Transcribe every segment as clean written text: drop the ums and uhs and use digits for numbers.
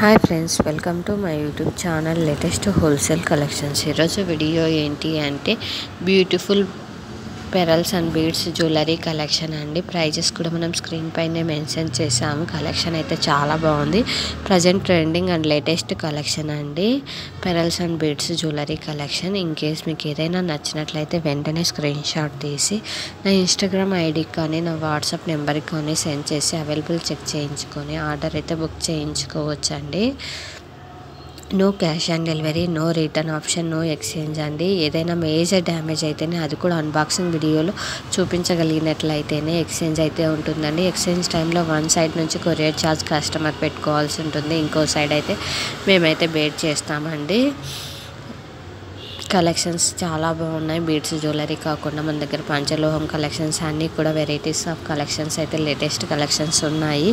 Hi friends, welcome to my YouTube channel latest wholesale collections. ఈరోజు video ఏంటి అంటే beautiful pearls and beads jewellery collection అండి. Prices కూడా మనం స్క్రీన్ పైనే మెన్షన్ చేసాము. కలెక్షన్ అయితే చాలా బాగుంది. Present trending and latest collection అండి. Pearls and beads jewellery collection. In case మీకు ఏదైనా నచ్చినట్లయితే వెంటనే స్క్రీన్ షాట్ తీసి నా ఇన్స్టాగ్రామ్ ఐడికి కానీ నా వాట్సాప్ నెంబర్కి కానీ సెండ్ చేసి అవైలబుల్ చెక్ చేయించుకొని ఆర్డర్ అయితే బుక్ చేయించుకోవచ్చండి. No cash on delivery, no return option, no exchange అండి. ఏదైనా మేజర్ డ్యామేజ్ అయితేనే అది కూడా అన్బాక్సింగ్ వీడియోలో చూపించగలిగినట్లయితేనే ఎక్స్చేంజ్ అయితే ఉంటుందండి. ఎక్స్చేంజ్ టైంలో వన్ సైడ్ నుంచి కొరియర్ ఛార్జ్ కస్టమర్ పెట్టుకోవాల్సి ఉంటుంది. ఇంకో సైడ్ అయితే మేమైతే బేర్ చేస్తామండి. కలెక్షన్స్ చాలా బాగున్నాయి. బీడ్స్ జ్యువెలరీ కాకుండా మన దగ్గర పంచలోహం కలెక్షన్స్ అన్నీ కూడా వెరైటీస్ ఆఫ్ కలెక్షన్స్ అయితే లేటెస్ట్ కలెక్షన్స్ ఉన్నాయి.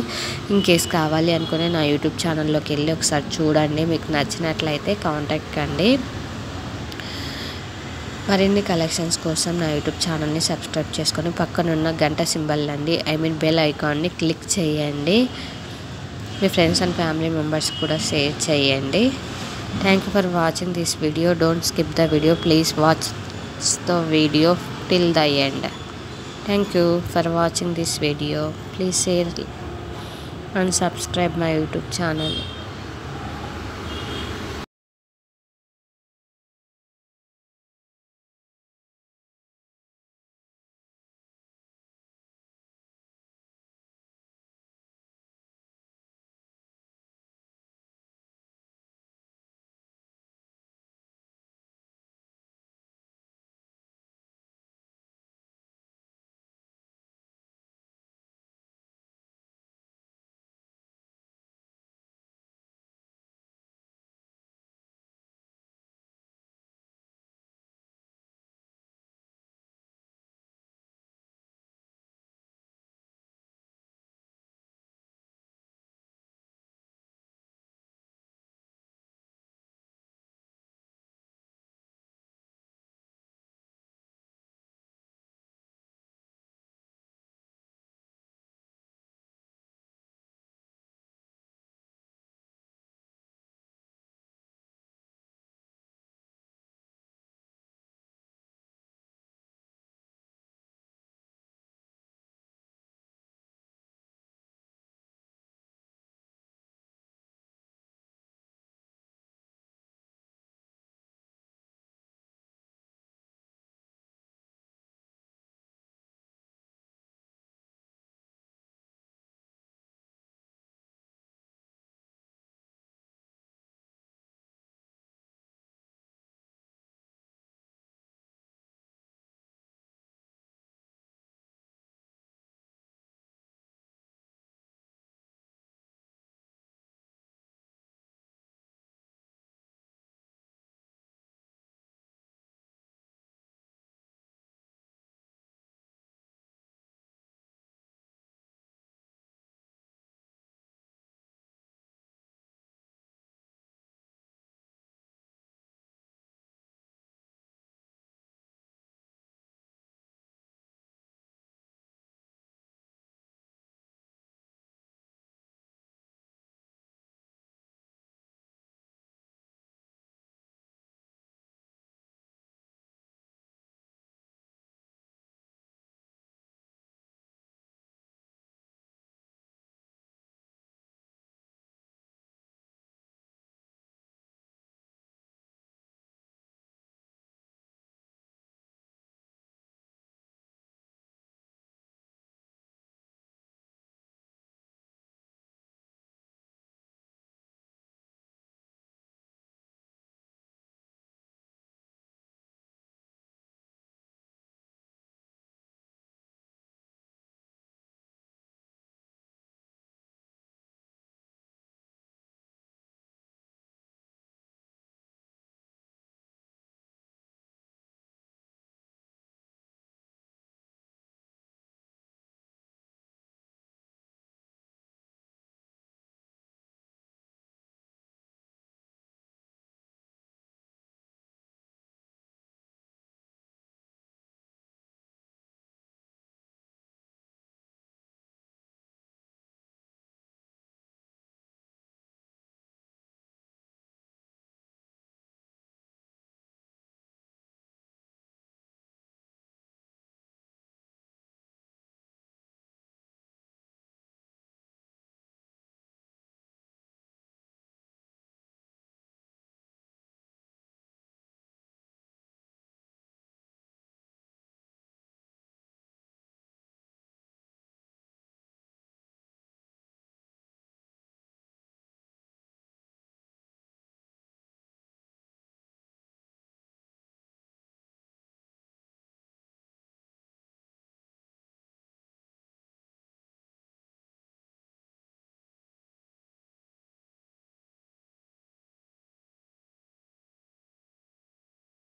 ఇన్ కేస్ కావాలి అనుకునే నా యూట్యూబ్ ఛానల్లోకి వెళ్ళి ఒకసారి చూడండి. మీకు నచ్చినట్లయితే కాంటాక్ట్ కండి. మరిన్ని కలెక్షన్స్ కోసం నా యూట్యూబ్ ఛానల్ని సబ్స్క్రైబ్ చేసుకొని పక్కనున్న గంట సింబల్ అండి బెల్ ఐకాన్ని క్లిక్ చేయండి. మీ ఫ్రెండ్స్ అండ్ ఫ్యామిలీ మెంబర్స్ కూడా షేర్ చేయండి. Thank you for watching this video. Don't skip the video. Please watch the video till the end. Thank you for watching this video. Please share and subscribe my YouTube channel.